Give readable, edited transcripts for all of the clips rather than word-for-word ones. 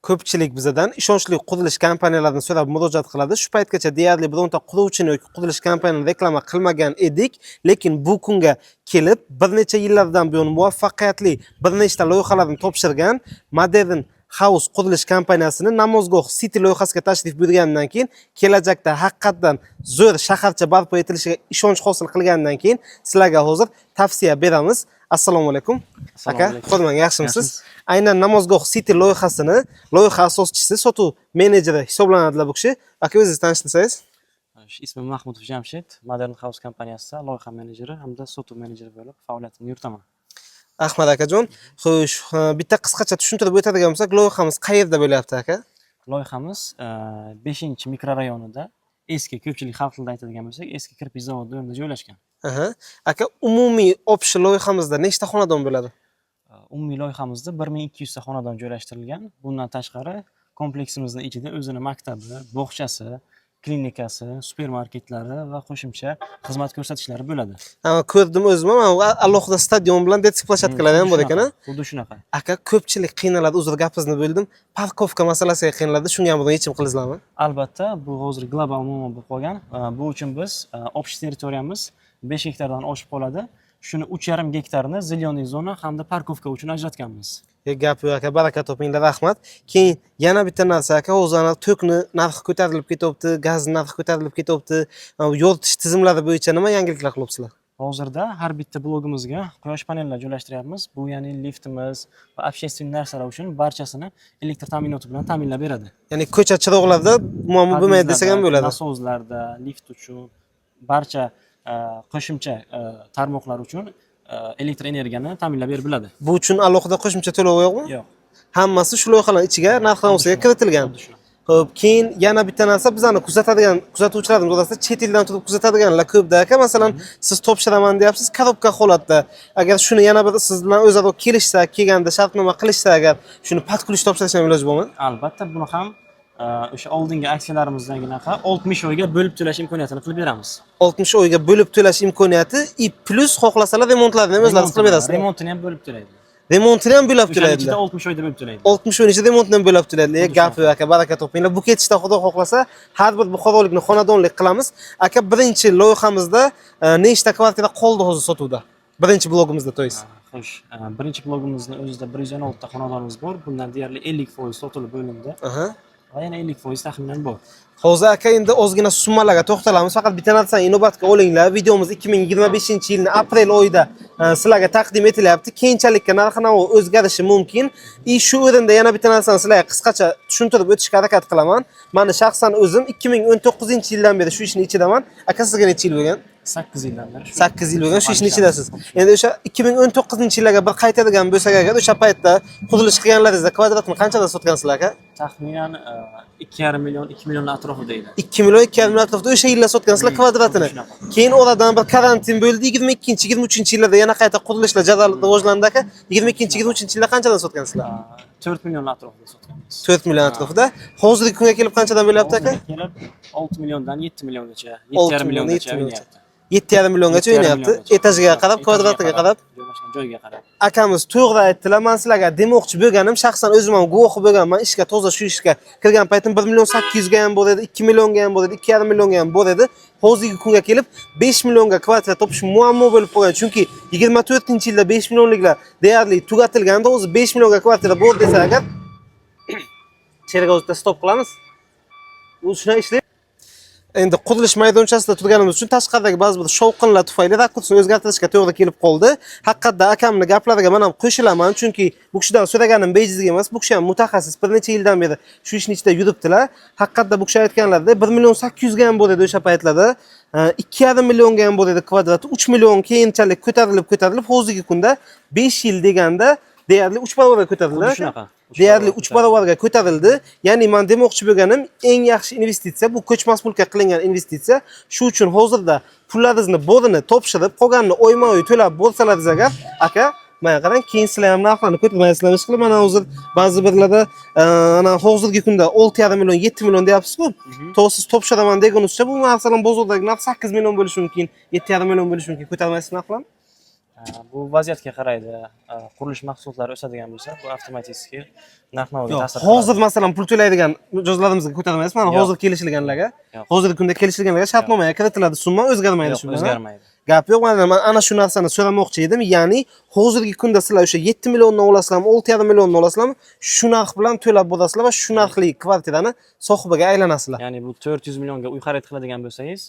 Ko'pchilik bizdan ishonchli qurilish kompaniyalaridan so'rab murojaat qiladi. Shu paytgacha deyarli bironta quruvchini yoki qurilish kompaniyasini reklama qilmagan edik, lekin bu kunga kelib bir necha yillardan buyon muvaffaqiyatli bir nechta loyihalarni topshirgan Modern House qurilish kompaniyasini Namozgoh City loyihasiga tashrif buyurgandan keyin kelajakda haqiqatan zo'r shaharcha barpo etilishiga ishonch hosil qilgandan keyin sizlarga hozir tavsiya beramiz. Assalomu alaykum. Aka, xodimang, yaxshimisiz? Aynan Namozgoh City loyihasini loyiha asoschisi, sotuv menejeri hisoblanadilar bu kishi. Aka, o'zingizni tanishtirsangiz? Ismim Mahmudov Jamshid, Modern House kompaniyasida loyiha menejeri hamda sotuv menejeri bo'lib faoliyatimni yuritaman. Ahmad akajon, xo'sh, bitta qisqacha tushuntirib o'tadigan bo'lsak, loyihamiz qayerda bo'lyapti aka? Loyihamiz 5-mikrorayonida, eski ko'pchilik xalq tilida aytadigan bo'lsak, eski kirpich zavodi o'rnida joylashgan. Aha. Aka, umumiy option loyihamizda nechta xonadon bo'ladi? Umumiy loyihamizda 1200 ta xonadon joylashtirilgan. Bundan tashqari kompleksimizning ichida o'zini maktabi, bog'chasi, klinikasi, supermarketlari va qo'shimcha xizmat ko'rsatishlari bo'ladi. Ha, ko'rdim o'zim, mana alohida stadion bilan detik plashadkalar ham bor ekan-a? Xuddi shunaqa. Aka, ko'pchilik qiynaladi, uzr gapingizni bo'ldim. Parkovka masalasiga qiynaladi, shunga ham yechim qilasizlarmi? Albatta, bu hozir global muammo bo'lib qolgan. Bu uchun biz общий territoriyamiz 5 hektardan oshib qoladi. Shuni 3,5 gektarni zelyoniy zona hamda parkovka uchun ajratganmiz. Gap yo'q aka, baraka topinglar, rahmat. Keyin yana bitta narsa aka, hozir tokni narxi ko'tarilib ketyapti, gaz narxi ko'tarilib ketyapti. Yoritish tizimlari bo'yicha nima yangiliklar qilyapsizlar? Hozirda har bitta blogimizga quyosh panellari joylashtiryapmiz. Bu ya'ni liftimiz va общественный narsalar uchun barchasini elektr ta'minoti bilan ta'minlab beradi. Ya'ni ko'cha chiroqlarida muammo bo'lmaydi desak ham bo'ladi. Nasozlarda, lift uchun, barcha qo'shimcha tarmoqlar uchun elektr energiyani ta'minlab berib biladi. Bu uchun alohida qo'shimcha to'lov yo'qmi? Yo'q. Hammasi shu loyihalar ichiga narx-navosiga kiritilgan. Xo'p, keyin yana bitta narsa, bizani kuzatuvchilarimiz orasida chet eldan turib kuzatadiganlar ko'pda aka. Masalan, siz topshiraman deyapsiz, korobka holatda. Agar shuni yana bir siz bilan o'zaro kelishsa, kelganda shartnoma qilishsa, agar shuni patkulish topshirishga iloji bormi? Albatta, buni ham o'sha oldingi aksiyalarimizdagiga 60 oyga bo'lib to'lash imkoniyatini qilib beramiz. 60 oyga bo'lib to'lash imkoniyati, plus xohlasalar remontlarini ham o'zlaringiz qilib berasizlar. Remontini ham bo'lib to'laydi. Remontini ham bo'lib to'laydi. 60 oyda bo'lib to'laydi. 60 oy ichida remontini ham bo'lib to'laydi. Gap yo'q aka, baraka topinglar. Bu ketishda xudo xohlasa har bir buxorolikni xonadonlik qilamiz. Aka, birinchi loyihamizda nechta kvartira qoldi hozir sotuvda? Birinchi blogimizda to'ysiz. Xo'sh, birinchi blogimizning o'zida 116 ta xonadonimiz bor. Bundan deyarli 50% sotilib bo'lindi. Aha. Va yana 50% taxminan bor. Hozir aka, endi ozgina summalarga to'xtalamiz. Faqat bitta narsani inobatga olinglar. Videomiz 2025-yilning aprel oyida sizlarga taqdim etilyapti. Keyinchalikka narx-navo o'zgarishi mumkin. Shu o'rinda yana bitta narsani sizlarga qisqacha tushuntirib o'tishga harakat qilaman. Meni shaxsan o'zim 2019-yildan beri shu ishning ichidaman. Aka, sizga necha yil bo'lgan? 8 yildan beri. 8 yil bo'lgan shu ishning ichidasiz. Endi o'sha 2019-yillarga bir qaytadigan bo'lsak agar, o'sha paytda qurilish qilganlaringizda kvadratni qanchadan sotgansizlar aka? Taxminan 2,5 million, 2 million atrofida edi. 2 million, 2,5 million atrofida o'sha yillar sotgansizlar kvadratini. Keyin oradan bir karantin bo'ldi, 22-23-yillarda yana qayta qurilishlar jadal rivojlandi aka. 22-23-yilda qanchadan sotgansizlar? 4 million atrofida sotganmiz. 4 million atrofida. Hozirgi kunga kelib qanchadan bo'lyapti aka? Kelib 6 milliondan 7 milliongacha, 7,5 milliongacha o'ynayapti. 7,5 milliongacha o'ynayapti. Etajiga qarab, kvadratiga qarab, joylashgan joyga qarab. Akamiz to'g'ri aytdilar. Men sizlarga demoqchi bo'lganim, shaxsan o'zim ham guvohi bo'lganman. Ishga toza shu ishga kirgan paytim 1 million 800 ga ham bor edi, 2 millionga ham bor edi, 2,5 millionga ham bor edi. Hozirgi kunga kelib 5 millionga kvartira topish muammo bo'lib qolgan. Chunki 24-yilda 5 millionliklar deyarli tugatilganda, o'zi 5 millionga kvartira bor desa agar cherga o'zida stop qilamiz. U shunday ishlaydi. Endi qurilish maydonchasida turganimiz uchun tashqaridagi ba'zi bir shovqinlar tufayli rakursni o'zgartirishga to'g'ri kelib qoldi. Haqiqatda akamning gaplariga men ham qo'shilaman, chunki bu kishidan so'raganim bejizlik emas. Bu kishi ham mutaxassis, bir necha yildan beri shu ishning ichida yuribdilar. Haqiqatda bu kishi aytganlaridek 1 million 800 ga ham bor edi o'sha paytlarda. 2,5 millionga ham bor edi kvadrati, 3 million keyinchalik ko'tarilib, hozirgi kunda 5 yil deganda deyarli 3 barobar ko'tarildi. Shunaqa. Deyarli 3 barobarga ko'tarildi. Ya'ni men demoqchi bo'lganim, eng yaxshi investitsiya bu ko'chmas mulkka qilingan investitsiya. Shu uchun hozirda pullaringizni borini topshirib, qolganini oyma-oy to'lab bo'lsalaringiz agar, aka, mana qarang, keyin sizlar ham narxlarni ko'tarmaysizlar ishqilib. Mana hozir ba'zi birlarda ana hozirgi kunda 6,5 million, 7 million deyapsiz-ku. Siz topshiraman deganingizcha bu masalan bozordagi narx 8 million bo'lishi mumkin, 7,5 million bo'lishi mumkin. Ko'tarmaysizlar narxlarni? Bu vaziyatga qaraydi. Qurilish mahsulotlari o'sadigan bo'lsa, bu avtomatik narx-navoga Yo'q, ta'sir hozir masalan pul to'laydigan mijozlarimizga ko'tarmaymiz. Mana Yo'q. hozir kelishilganlarga, Yo'q. hozirgi kunda kelishilganlarga shartnomaga kiritiladi, summa o'zgarmaydi Yo'q, shu bilan. o'zgarmaydi. Gap yo'q, man ana shu narsani so'ramoqchi edim. Ya'ni hozirgi kunda sizlar o'sha 7 milliondan olasizlarmi, 6,5 milliondan olasizlarmi? Shu narx bilan to'lab borasizlar va shu narxli kvartirani sohibiga aylanasizlar. Ya'ni bu 400 millionga uy xarid qiladigan bo'lsangiz,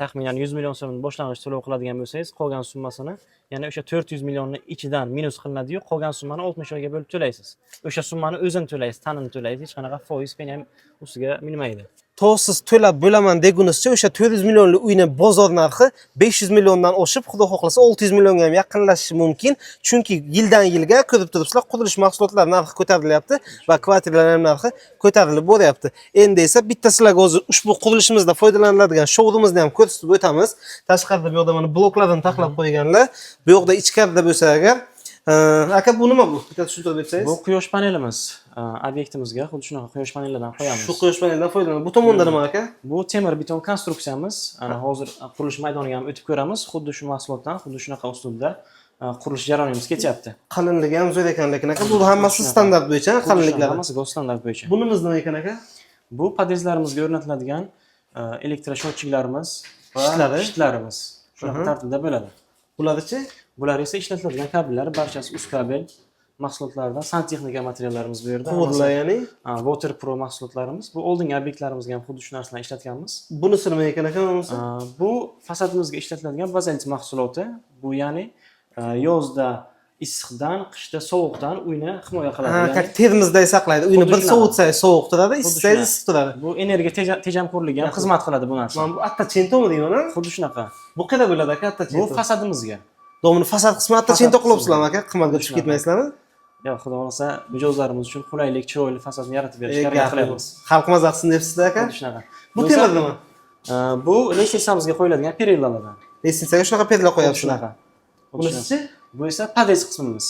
taxminan 100 million so'm boshlang'ich to'lov qiladigan bo'lsangiz, qolgan summasini, ya'ni o'sha 400 millionning ichidan minus qilinadi-yu, qolgan summani 60 oyga bo'lib to'laysiz. O'sha summani o'zini to'laysiz, ta'nini to'laysiz, hech qanaqa foiz peni ham ustiga minmaydi. To siz to'lab bo'laman degunizcha o'sha 400 millionli uyning bozor narxi 500 milliondan oshib, xudo xohlasa 600 millionga ham yaqinlashishi mumkin. Chunki yildan yilga ko'rib turibsizlar, qurilish mahsulotlari narxi ko'tarilyapti va kvartiralar narxi ko'tarilib boryapti. Endi esa bitta sizlarga hozir ushbu qurilishimizda foydalaniladigan showroomimizni ham ko'rsatib o'tamiz. Tashqarida bu yoqda mana bloklardan taxlab qo'yganlar. Bu yoqda ichkarida bo'lsa agar, aka bu nima bu? Bitta tushuntirib bersangiz. Bu quyosh panelimiz. Obyektimizga xuddi shunaqa quyosh panellaridan qo'yamiz. Shu quyosh panelidan foydalanadi. Bu tomonda nima aka? Bu temir beton konstruksiyamiz. Ana hozir qurilish maydoniga ham o'tib ko'ramiz. Xuddi shu mahsulotdan, xuddi shunaqa uslubda qurilish jarayonimiz ketyapti. Qalinligi ham zo'r ekan, lekin aka bu hammasi standart bo'yicha qalinliklari. Hammasi go'st standart bo'yicha. Bunimiz nima ekan aka? Bu podyezdlarimizga o'rnatiladigan elektroshochiklarimiz va Shitlar. shitlarimiz. Shunaqa tartibda bo'ladi. Bularchi? Bular esa ishlatiladigan kabellar, barchasi uz kabel mahsulotlardan, santexnika materiallarimiz bu yerda. Quvurlar ya'ni. Waterpro mahsulotlarimiz. Bu oldingi obyektlarimizga ham xuddi shu narsalarni ishlatganmiz. Bunisi nima ekan aka bunisi? Bu fasadimizga ishlatiladigan bazalit mahsuloti. Bu ya'ni yozda issiqdan, qishda sovuqdan uyni himoya qiladi. Ha, tak termizday saqlaydi. Uyni bir sovutsangiz sovuq turadi, isitsangiz issiq turadi. Bu energiya tejamkorligiga ham xizmat qiladi bu narsa. Mana bu atta chentomi deyman, Xuddi shunaqa. bu qayerda bo'ladi aka atta Bu chento? fasadimizga. Domini fasad qismi atta chento qilyapsizlarmi aka? Qimmatga tushib ketmaysizlarmi? Yo'q, xudo xolasa mijozlarimiz uchun qulaylik, chiroyli fasadni yaratib berishga harakat qilyapmiz. Xalq mazaqsin debsizlar aka? Xuddi shunaqa. Bu temir nima? Bu lesensamizga qo'yiladigan perillalardan. Lesensiyaga shunaqa perla qo'yapsizlar. Shunaqa. Bunisi Bu esa podest qismimiz.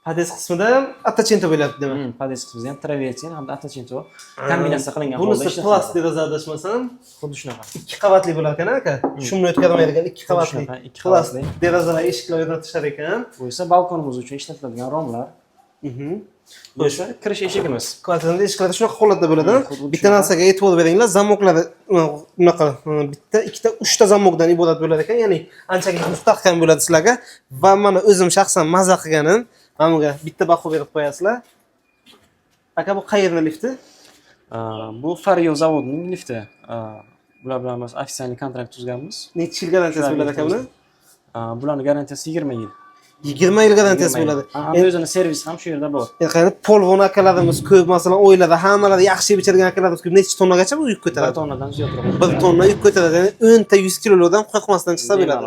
podest qismida ham atta chento bo'lyapti demak. Podest qismida ham travertin hamda attachento kombinatsiya qilingan holda Bunisi ishlatiladi. plastik deraza adashmasam, Xuddi shunaqa. 2 qavatli bo'lar ekan aka. Shumni o'tkazmaydigan 2 qavatli. shunaqa, ikki qavatli. Plastik derazalar, eshiklar o'rnatishar ekan. Bu esa balkonimiz uchun ishlatiladigan romlar. Bu esa kirish eshigimiz. Kvartirada eshiklarda shunaqa holatda bo'ladi. xuddi Bitta narsaga e'tibor beringlar, zamoklari bunaqa bitta, ikkita, uchta zamokdan iborat bo'lar ekan, ya'ni anchagina mustahkam bo'ladi sizlarga va mana o'zim shaxsan maza qilganim, bunga bitta baho berib qo'yasizlar. Aka bu qayerning lifti? Bu Faryo zavodining lifti. Bular bilan biz ofitsial kontrakt tuzganmiz. Necha yil garantiyasi bo'ladi aka buni? Bularning garantiyasi 20 yil. 20 yil garantiyasi bo'ladi. Endi o'zini servisi ham shu yerda bor. Qani polvon akalarimiz ko'p, masalan, o'yladi, hammalari yaxshi yeb ichadigan akalarimiz ko'p. Necha tonnagacha bu yuk 1 ko'taradi? tonnadan ziyodroq. 1 tonna yuk ko'taradi. Ya'ni 10 ta 100 kilodan qo'rqmasdan chiqsa bo'ladi.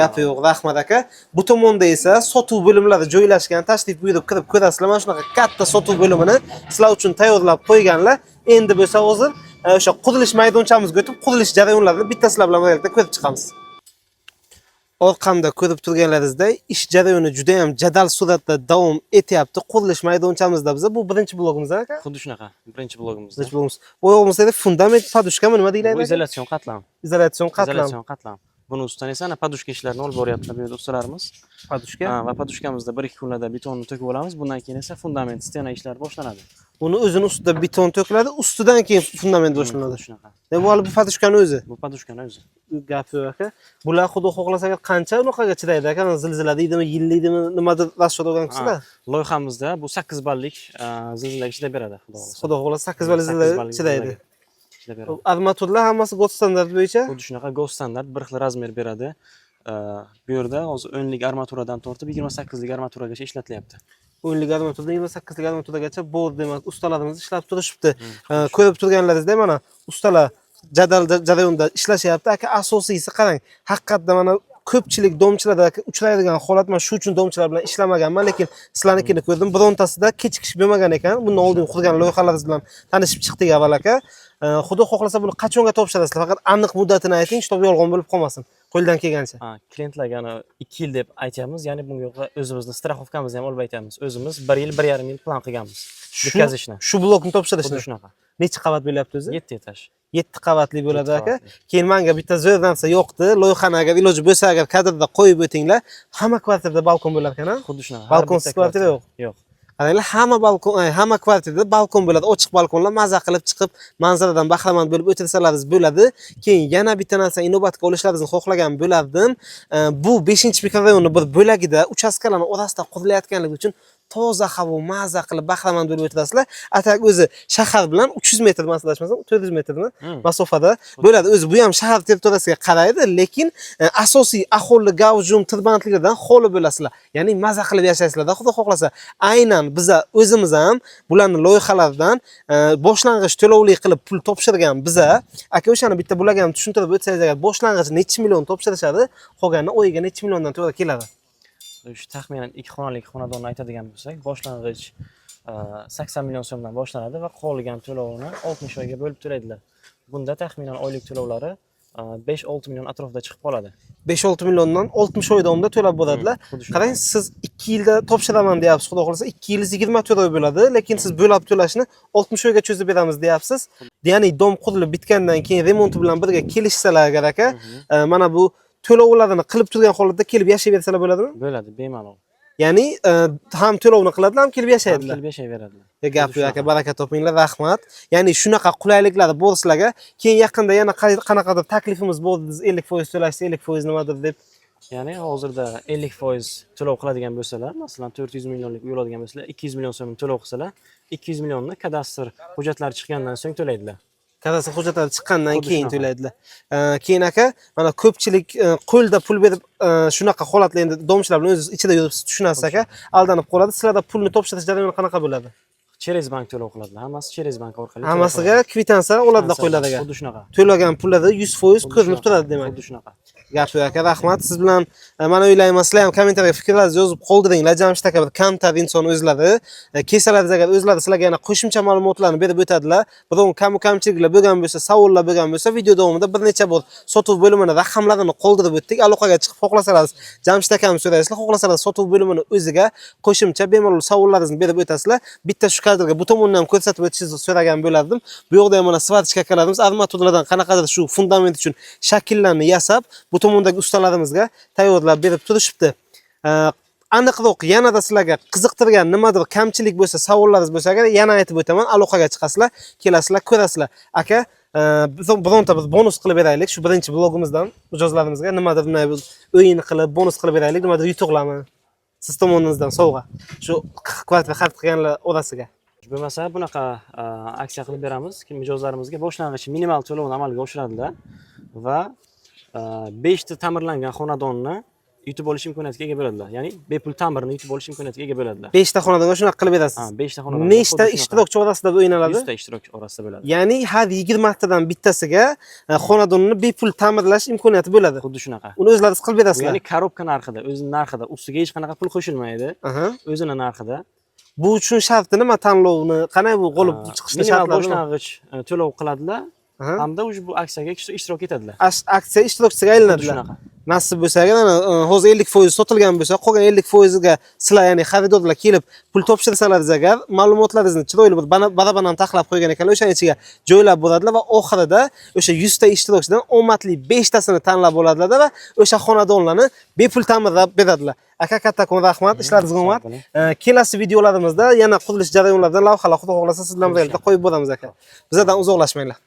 Gapi yo'q, rahmat aka. Bu tomonda esa sotuv bo'limlari joylashgan. Tashrif buyurib kirib ko'rasizlar. Mana shunaqa katta sotuv bo'limini sizlar uchun tayyorlab qo'yganlar. Endi bo'lsa hozir o'sha qurilish maydonchamizni o'tib, qurilish jarayonlarini bittasizlar bilan birga ko'rib chiqamiz. Orqamda ko'rib turganlaringizdek, ish jarayoni juda ham jadal suratda davom etyapti. Qurilish maydonchamizda biz bu birinchi blogimiz aka. Xuddi shunaqa. Birinchi blogimizda. Birinchi blogimiz. Bu yog'imizda fundament podushkami nima deyiladi? Bu izolyatsion qatlam. Izolyatsion qatlam. Izolyatsion qatlam. Buni ustidan esa ana podushka ishlarini olib boryapti bu yerda ustalarimiz. Podushka. Va podushkamizda 1-2 kunlarda betonni to'kib olamiz. Bundan keyin esa fundament, stena ishlari boshlanadi. Uni o'zini ustida beton to'kiladi, ustidan keyin fundament boshlanadi. Shunaqa. Bu podushkani o'zi. Bu podushkani o'zi. Gap yo'q aka. Bular xudo xohlasa qancha unaqaga chidaydi aka? Zilzila deydimi, yillikmi, nimadir rasvot o'rgansizlar? Loyihamizda bu 8 ballik zilzilaga chidab beradi, xudo xohlasa. Xudo xohlasa 8 ballik zilzila chidaydi. Armaturlar hammasi gold standart bo'yicha. Xuddi shunaqa gold standart bir xil razmer beradi. Bu yerda hozir 10 lik armaturadan tortib 28 lik armaturagacha ishlatilyapti. 10 lik armaturadan 28 lik armaturagacha bor demak, ustalarimiz ishlab turishibdi. Ko'rib turganlaringizdek mana ustalar jadal jarayonda ishlashyapti. Aka asosiysi qarang, haqiqatda mana ko'pchilik domchilarda uchraydigan holat, men shu uchun domchilar bilan ishlamaganman, lekin sizlarnikini ko'rdim. Birontasida kechikish bo'lmagan ekan. Bundan oldin qurgan loyihalaringiz bilan tanishib chiqdik avval aka. Xudo xohlasa buni qachonga topshirasizlar? Faqat aniq muddatini ayting, kitob yolg'on bo'lib qolmasin. qo'ldan kelgancha. Klientlarga 2 yil deb aytyapmiz, ya'ni bunga o'zimizni strafovkamizni ham olib aytamiz. O'zimiz 1 yil, 1,5 yil plan qilganmiz. Bitkazishni. Shu blokni topshirishni. Xuddi shunaqa. Necha qavat bo'lyapti o'zi? 7 etaj. 7 qavatli bo'ladi 7 aka. qavatli. Keyin menga bitta zo'r narsa yo'qdi. Loyihani agar iloji bo'lsa agar kadrda qo'yib o'tinglar. Hamma kvartirada balkon bo'lar ekan-a? Xuddi shunaqa. Balkonsiz kvartira yo'q. Yo'q. Qaranglar, hamma kvartirada balkon bo'ladi. Ochiq balkonlar maza qilib chiqib, manzaradan bahramand bo'lib o'tirsalaringiz bo'ladi. Keyin yana bitta narsa inobatga olishlaringizni xohlagan bo'lardim. Bu 5-mikrorayonning bir bo'lagida uchastkalarning orasida qurilayotganligi uchun toza havo maza qilib bahramand bo'lib o'tirasizlar. Atak o'zi shahar bilan 300 metr masalashmasam 400 metrni masofada bo'ladi. O'zi bu ham shahar territoriyasiga qaraydi, lekin asosiy aholi gavjum tirbandliklardan xoli bo'lasizlar. Ya'ni maza qilib yashaysizlar, xudo xohlasa. Aynan biz o'zimiz ham bularning loyihalaridan boshlang'ich to'lovli qilib pul topshirgan biz aka o'shani bitta bularga ham tushuntirib o'tsangiz agar boshlang'ich necha million topshirishadi, qolgani oyiga necha milliondan to'g'ri keladi. Shu taxminan 2 xonali xonadonni aytadigan bo'lsak, boshlang'ich 80 million so'mdan boshlanadi va qolgan to'lovini 60 oyga bo'lib to'laydilar. Bunda taxminan oylik to'lovlari 5-6 million atrofida chiqib qoladi. 5-6 milliondan 60 oy davomida to'lab bo'ladilar. Qarang, siz 2 yilda topshiraman deyapsiz, xudo xohlasa 2 yil 24 oy bo'ladi, lekin siz bo'lab to'lashni 60 oyga cho'zib beramiz deyapsiz. Ya'ni dom qurilib bitgandan keyin remonti bilan birga kelishsalar agar aka, mana bu to'lovlarini qilib turgan holatda kelib yashayversalar bo'ladimi? Bo'ladi, bemalol. Ya'ni ham to'lovni qiladilar, ham kelib yashaydilar. Kelib yashayveradilar. Gap yo'q aka, baraka topinglar, rahmat. Ya'ni shunaqa qulayliklari bor sizlarga. Keyin yaqinda yana qanaqadir taklifimiz bor dedingiz, 50% to'lashsa 50% nimadir deb. Ya'ni hozirda 50% to'lov qiladigan bo'lsalar, masalan 400 millionlik uy oladigan bo'lsalar, 200 million so'm to'lov qilsalar, 200 millionni kadastr hujjatlari chiqqandan so'ng to'laydilar. Kadastr hujjatlari chiqqandan keyin to'laydilar. Keyin aka, mana ko'pchilik qo'lda pul berib shunaqa holatlar, endi domchilar bilan o'zingiz ichida yurib tushunasiz aka, aldanib qoladi. Sizlarda pulni topshirish jarayoni qanaqa bo'ladi? Cheres bank to'lov qiladilar. Hammasi Cheres bank orqali. Hammasiga kvitansiya oladilar qo'yiladi aka. Xuddi shunaqa. To'lagan pullari 100% ko'rinib turadi demak. Xuddi shunaqa. Gap yo'q aka, rahmat. Siz bilan mana o'ylayman, sizlar ham kommentariyaga fikrlaringizni yozib qoldiringlar. Jamshid aka bir kamtar inson o'zlari. Kelsalar agar o'zlari sizlarga yana qo'shimcha ma'lumotlarni berib o'tadilar. Biroq kamchiliklar bo'lgan bo'lsa, savollar bo'lgan bo'lsa, video davomida bir necha bor sotuv bo'limini raqamlarini qoldirib o'tdik. Aloqaga chiqib xohlasangiz Jamshid akamni so'raysizlar, xohlasangiz sotuv bo'limini o'ziga qo'shimcha bemalol savollaringizni berib o'tasizlar. Bitta shu kadrga bu tomondan ham ko'rsatib o'tishingizni so'ragan bo'lardim. Bu yoqda ham mana svatichka akalarimiz armaturlardan qanaqadir shu fundament uchun shakllarni yasab, bu tomondagi ustalarimizga tayyorlab berib turishibdi. Aniqroq yanada sizlarga qiziqtirgan nimadir kamchilik bo'lsa, savollaringiz bo'lsa agar yana aytib o'taman, aloqaga chiqasizlar, kelasizlar, ko'rasizlar. Aka, bironta biz bonus qilib beraylik shu birinchi blogimizdan mijozlarimizga nimadir o'yin qilib, bonus qilib beraylik, nimadir yutuqlarmi siz tomoningizdan sovg'a. Shu kvartira xarid qilganlar orasiga. Bo'lmasa bunaqa aksiya qilib beramiz. Mijozlarimizga boshlang'ich minimal to'lovni amalga oshiradilar va 5 ta ta'mirlangan xonadonni yutib olish imkoniyatiga ega bo'ladilar. Ya'ni bepul ta'mirni yutib olish imkoniyatiga ega bo'ladilar. 5 ta xonadonga shunaqa qilib berasiz. 5 ta xonadon. Nechta ishtirokchi orasida o'ynaladi? 100 ta ishtirokchi orasida bo'ladi. Ya'ni har 20 tadan bittasiga xonadonni bepul ta'mirlash imkoniyati bo'ladi. Xuddi shunaqa. Uni o'zlaringiz qilib berasizlar. Ya'ni korobka narxida, o'zining narxida, ustiga hech qanaqa pul qo'shilmaydi. O'zining narxida. Bu uchun sharti nima, tanlovni qanday bu g'olib chiqishda shartlari? Boshlang'ich to'lov qiladilar hamda bu aksiyaga ishtirok etadilar. Aksiya ishtirokchisiga aylanadilar. Nasib bo'lsa agar hozir 50% sotilgan bo'lsa, qolgan 50% ga sizlar, ya'ni xaridorlar kelib pul topshirsalar agar, ma'lumotlaringizni chiroyli bir barabanan taxlab qo'ygan ekanlar, o'shaning ichiga joylab bo'ladilar va oxirida o'sha 100 ta ishtirokchidan omadli 5 tasini tanlab oladilar va o'sha xonadonlarni bepul ta'mirlab beradilar. Aka, kattakon rahmat, ishlaringizga omad. Kelasi videolarimizda yana qurilish jarayonlaridan lavhalar xudo xohlasa siz bilan birga qo'yib boramiz aka. Bizdan uzoqlashmanglar.